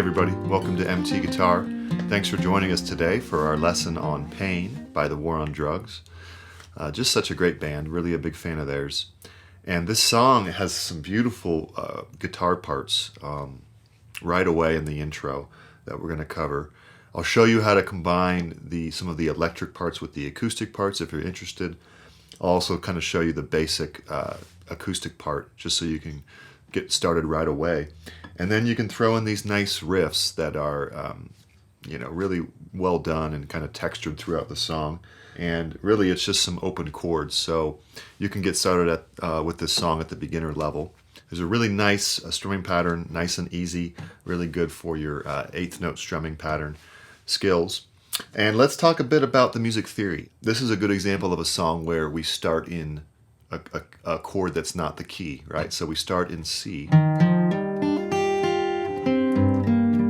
everybody, welcome to MT Guitar. Thanks for joining us today for our lesson on Pain by the War on Drugs. Just such a great band, really a big fan of theirs. And this song has some beautiful guitar parts right away in the intro that we're going to cover. I'll show you how to combine some of the electric parts with the acoustic parts if you're interested. I'll also kind of show you the basic acoustic part just so you can get started right away. And then you can throw in these nice riffs that are really well done and kind of textured throughout the song. And really it's just some open chords, so you can get started with this song at the beginner level. There's a really nice strumming pattern, nice and easy, really good for your eighth note strumming pattern skills. And let's talk a bit about the music theory. This is a good example of a song where we start in a chord that's not the key, right? So we start in C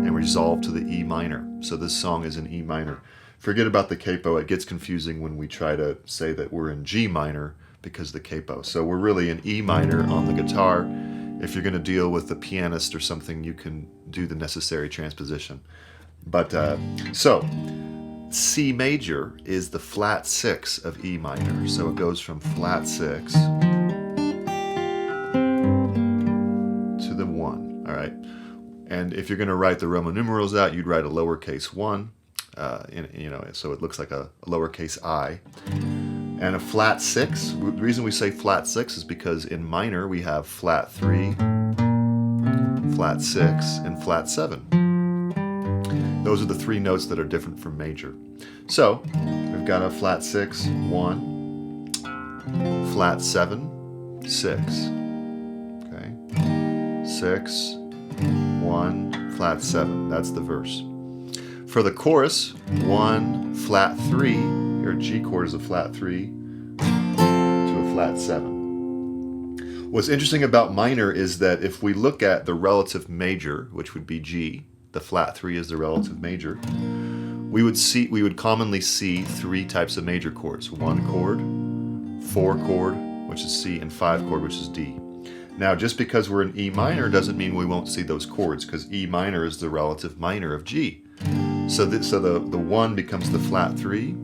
and resolve to the E minor. So this song is in E minor. Forget about the capo. It gets confusing when we try to say that we're in G minor because of the capo. So we're really in E minor on the guitar. If you're going to deal with the pianist or something, you can do the necessary transposition. But so C major is the flat 6 of E minor. So it goes from flat 6 to the 1, all right? And if you're going to write the Roman numerals out, you'd write a lowercase 1, so it looks like a lowercase I. And a flat 6, the reason we say flat 6 is because in minor we have flat 3, flat 6, and flat 7. Those are the three notes that are different from major. So we've got a flat 6, 1, flat 7, 6, okay, 6, 1, flat 7. That's the verse. For the chorus, 1, flat 3, your G chord is a flat 3 to a flat 7. What's interesting about minor is that if we look at the relative major, which would be G, the flat 3 is the relative major, we would commonly see three types of major chords: 1 chord, 4 chord, which is C, and 5 chord, which is D. Now, just because we're in E minor doesn't mean we won't see those chords, because E minor is the relative minor of G. So the 1 becomes the flat 3,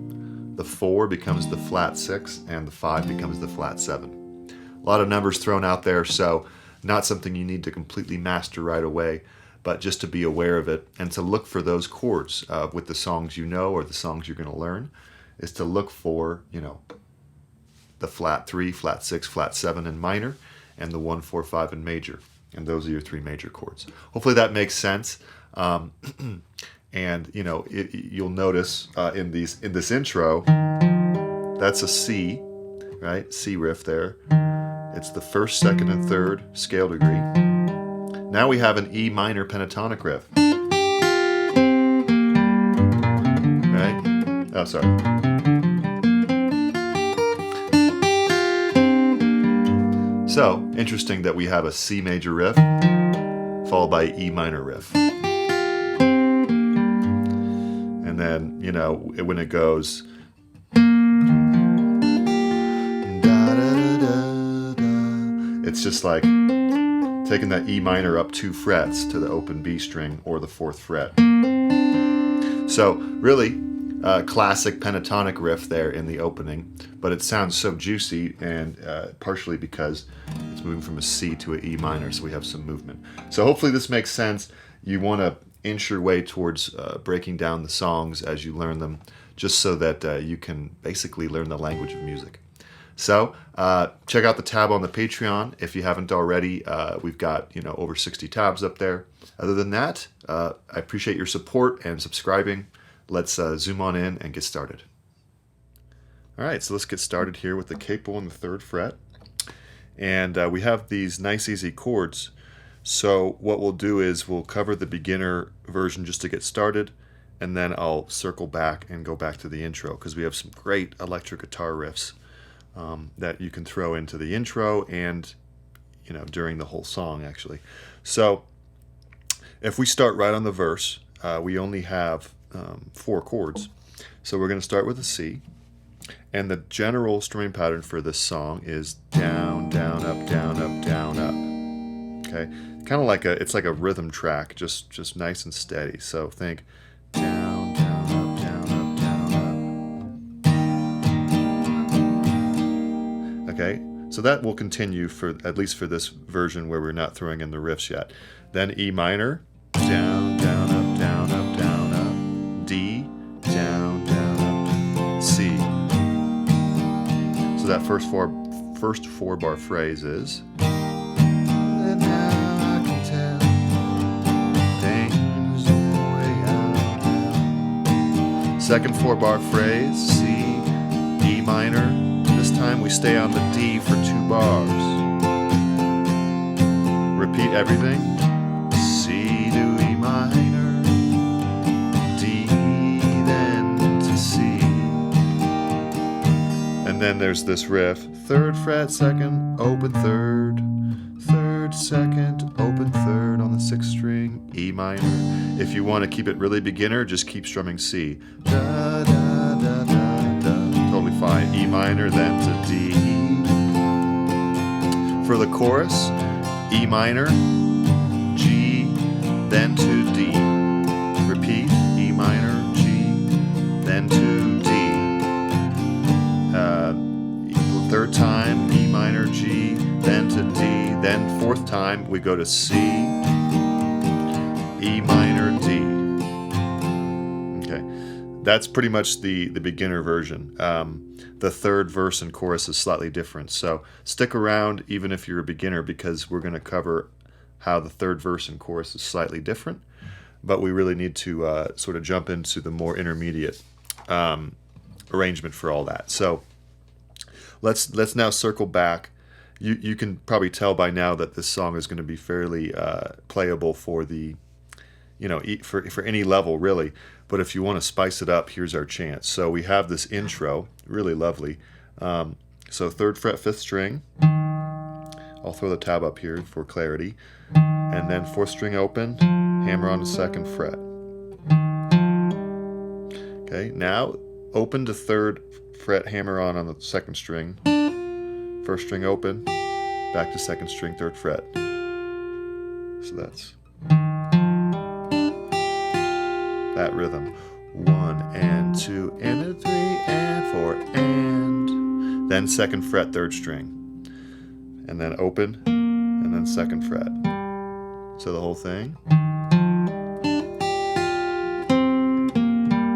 the 4 becomes the flat 6, and the 5 becomes the flat 7. A lot of numbers thrown out there, so not something you need to completely master right away, but just to be aware of it and to look for those chords with the songs you know or the songs you're going to learn, is to look for, the flat 3, flat 6, flat 7 in minor, and the 1, 4, 5 in major. And those are your three major chords. Hopefully that makes sense. And you'll notice in this intro, that's a C, right? C riff there. It's the first, second, and third scale degree. Now we have an E minor pentatonic riff. Right? Oh, sorry. So, interesting that we have a C major riff followed by E minor riff. And then, when it goes, it's just like taking that E minor up 2 frets to the open B string or the 4th fret. So really classic pentatonic riff there in the opening, but it sounds so juicy, and partially because it's moving from a C to an E minor, so we have some movement. So hopefully this makes sense. You want to inch your way towards breaking down the songs as you learn them, just so that you can basically learn the language of music. So check out the tab on the Patreon if you haven't already. We've got over 60 tabs up there. Other than that, I appreciate your support and subscribing. Let's zoom on in and get started. All right, so let's get started here with the capo on the 3rd fret. And we have these nice easy chords. So what we'll do is we'll cover the beginner version just to get started, and then I'll circle back and go back to the intro, because we have some great electric guitar riffs that you can throw into the intro and during the whole song actually. So if we start right on the verse, we only have 4 chords. So we're going to start with a C, and the general strumming pattern for this song is down, down, up, down, up, down, up. Okay, kind of like it's like a rhythm track, just nice and steady. So think down, down, up, down, up, down, up. Okay, so that will continue for at least for this version where we're not throwing in the riffs yet. Then E minor, down, down, up, down, up, down, up. D, down, down, up. C. So that first four bar phrase is. And now I can tell things the way I. Second 4-bar phrase, C, E minor. This time we stay on the D for 2 bars. Repeat everything. C to E minor, D, then to C. And then there's this riff. 3rd fret, 2nd, open 3rd. 3rd, 2nd, open 3rd on the 6th string, E minor. If you want to keep it really beginner, just keep strumming C. Da, da, da, da, da. Totally fine. E minor, then to D. For the chorus, E minor, G, then to D. Repeat, E minor, G, then to D. 3rd time, E minor, G, then to D. Then 4th time, we go to C, E minor, D. Okay, that's pretty much the beginner version. The 3rd verse and chorus is slightly different, so stick around even if you're a beginner, because we're going to cover how the 3rd verse and chorus is slightly different, but we really need to sort of jump into the more intermediate arrangement for all that. So let's now circle back. You can probably tell by now that this song is going to be fairly playable for the, for any level really. But if you want to spice it up, here's our chance. So we have this intro, really lovely. So 3rd fret, 5th string. I'll throw the tab up here for clarity. And then 4th string open, hammer on the 2nd fret. Okay, now open to 3rd fret, hammer on the 2nd string. 1st string open, back to 2nd string, 3rd fret. So that's that rhythm. 1 and 2 and a 3 and 4 and. Then 2nd fret, 3rd string. And then open, and then 2nd fret. So the whole thing.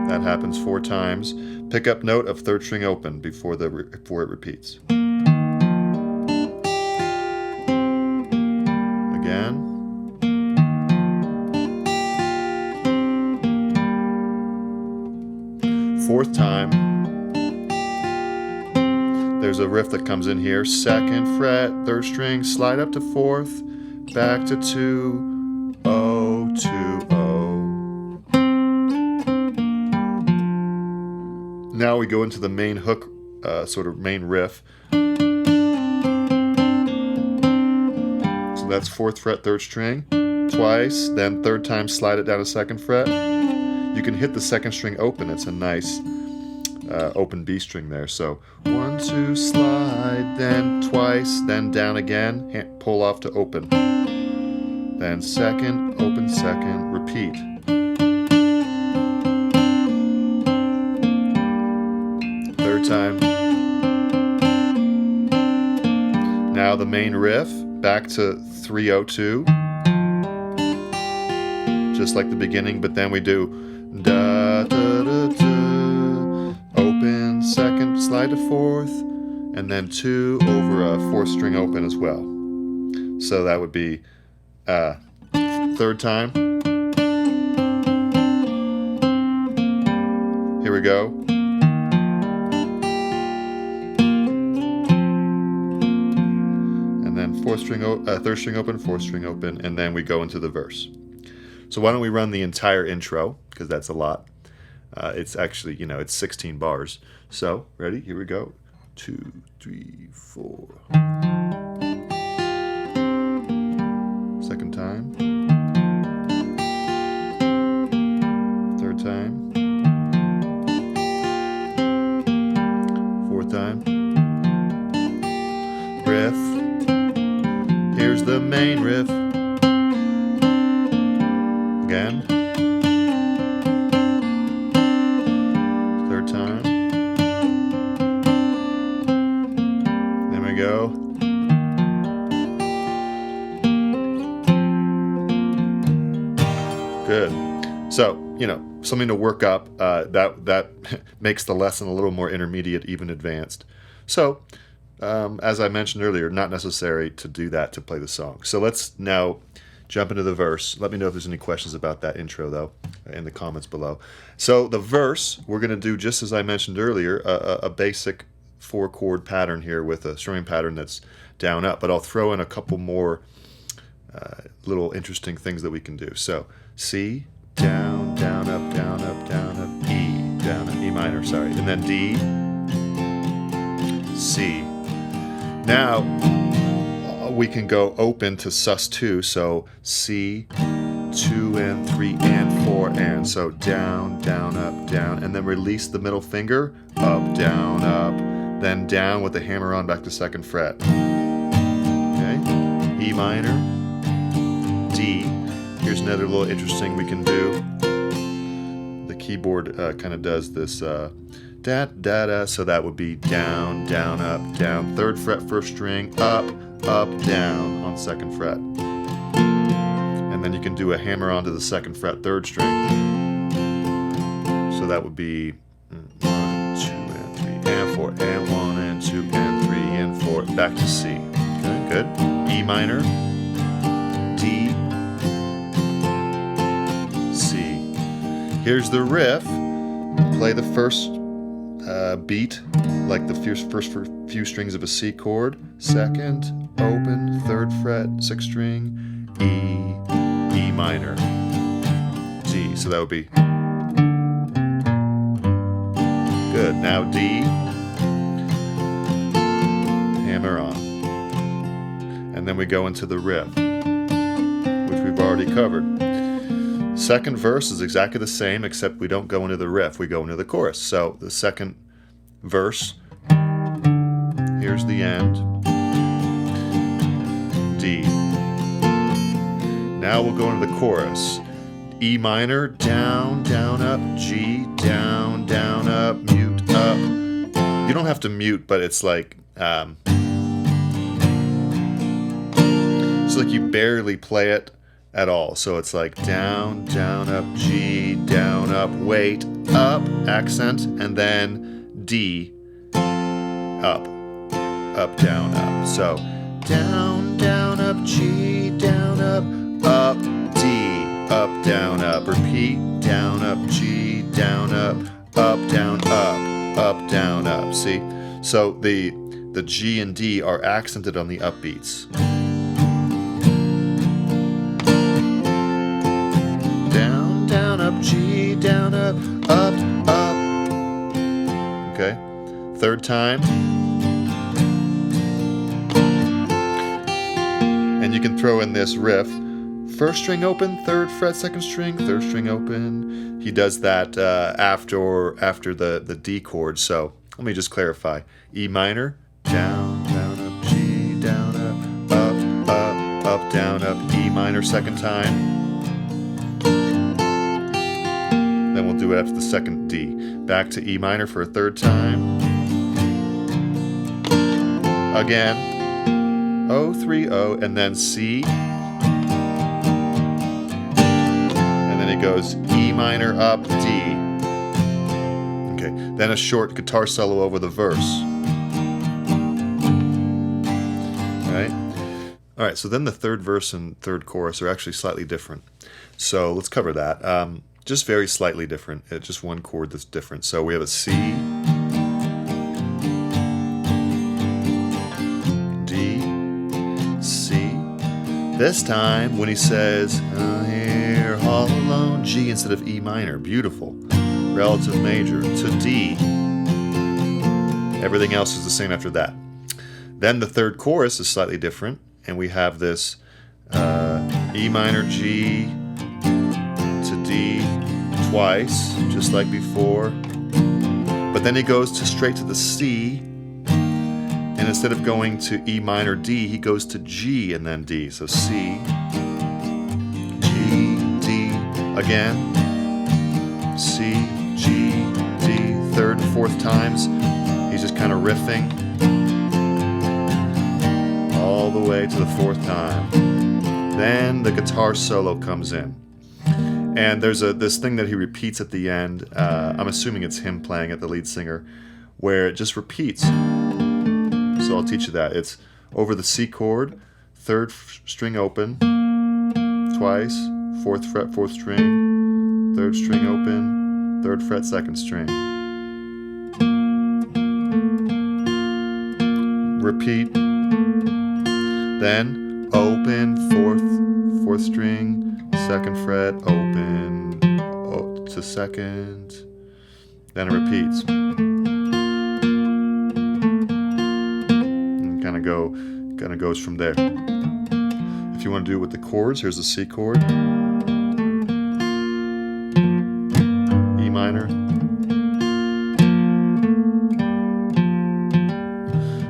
That happens 4 times. Pick up note of 3rd string open before it repeats. Again. Fourth time. There's a riff that comes in here. 2nd fret, 3rd string, slide up to 4th, back to 2, O, 2, O. Now we go into the main hook, sort of main riff. So that's 4th fret, 3rd string, twice, then 3rd time slide it down to 2nd fret. You can hit the 2nd string open. It's a nice open B string there. So 1, 2, slide, then twice, then down again, pull off to open. Then 2nd, open 2nd, repeat. Time. Now the main riff, back to 302, just like the beginning, but then we do da da da da, open 2nd, slide to 4th, and then 2 over a 4th string open as well. So that would be 3rd time. Here we go. Then 3rd string open, 4th string open, and then we go into the verse. So why don't we run the entire intro, because that's a lot. It's actually, it's 16 bars. So, ready? Here we go. 2, 3, 4. Second time. 3rd time. 4th time. Riff. Here's the main riff. Good. So, something to work up. That makes the lesson a little more intermediate, even advanced. So, as I mentioned earlier, not necessary to do that to play the song. So let's now jump into the verse. Let me know if there's any questions about that intro, though, in the comments below. So the verse, we're going to do, just as I mentioned earlier, a basic 4-chord pattern here with a strumming pattern that's down up, but I'll throw in a couple more little interesting things that we can do. So C, down, down, up, down, up, down, up, E, down, up, E minor, sorry, and then D, C. Now we can go open to sus2, so C, 2 and 3 and 4 and, so down, down, up, down, and then release the middle finger, up, up, then down with the hammer on back to 2nd fret. Okay, E minor, D. Here's another little interesting we can do. The keyboard kind of does this da da da, so that would be down, down, up, down, 3rd fret, 1st string, up, down on 2nd fret. And then you can do a hammer onto the 2nd fret, 3rd string. So that would be 1, 2, and 3, and 4, and 1, and 2, and 3, and 4, back to C. Okay, good. E minor, D, C. Here's the riff. Play the first beat, like the first few strings of a C chord, 2nd, open, 3rd fret, 6th string, E, E minor, D. So that would be good. Now D, hammer on. And then we go into the riff, which we've already covered. 2nd verse is exactly the same, except we don't go into the riff, we go into the chorus. So the 2nd verse, here's the end, D. Now we'll go into the chorus. E minor, down, down, up, G, down, down, up, mute, up. You don't have to mute, but it's like you barely play it at all. So it's like down, down, up, G, down, up, wait, up, accent, and then D, up, down, up. So down, down, up, G, down, up, D, up, down, up. Repeat, down, up, G, down, up, down, up, down, up. See? So the G and D are accented on the upbeats. Down, down, up, G, down, up, up. Okay? 3rd time. And you can throw in this riff. 1st string open, 3rd fret, 2nd string, 3rd string open. He does that after the D chord. So let me just clarify. E minor, down, down, up, G, down, up, down, up, E minor 2nd time. Then we'll do it after the 2nd D. Back to E minor for a 3rd time. Again, O, 3, O, and then C. And then it goes E minor, up, D. Okay, then a short guitar solo over the verse. All right, so then the 3rd verse and 3rd chorus are actually slightly different. So let's cover that. Just very slightly different. It's just one chord that's different. So we have a C, D, C. This time, when he says, here all alone, G instead of E minor. Beautiful. Relative major to D. Everything else is the same after that. Then the 3rd chorus is slightly different, and we have this E minor, G to D twice, just like before. But then he goes straight to the C, and instead of going to E minor, D, he goes to G and then D. So C, G, D, again, C, G, D, 3rd and 4th times. He's just kind of riffing all the way to the 4th time. Then the guitar solo comes in. And there's this thing that he repeats at the end. I'm assuming it's him playing it, the lead singer, where it just repeats. So I'll teach you that. It's over the C chord, 3rd string open, twice, 4th fret, 4th string, 3rd string open, 3rd fret, 2nd string. Repeat. Then open, 4th string, 2nd fret, open to 2nd. Then it repeats. And kind of goes from there. If you want to do it with the chords, here's the C chord, E minor,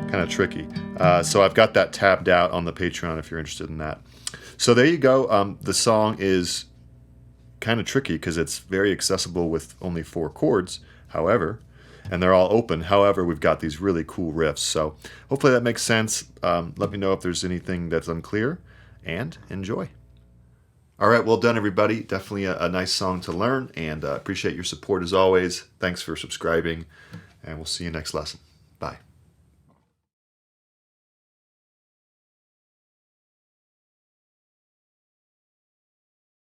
kind of tricky. So I've got that tabbed out on the Patreon if you're interested in that. So there you go. The song is kind of tricky because it's very accessible with only 4 chords, however, and they're all open. However, we've got these really cool riffs. So hopefully that makes sense. Let me know if there's anything that's unclear, and enjoy. All right, well done, everybody. Definitely a nice song to learn, and appreciate your support as always. Thanks for subscribing, and we'll see you next lesson. Bye.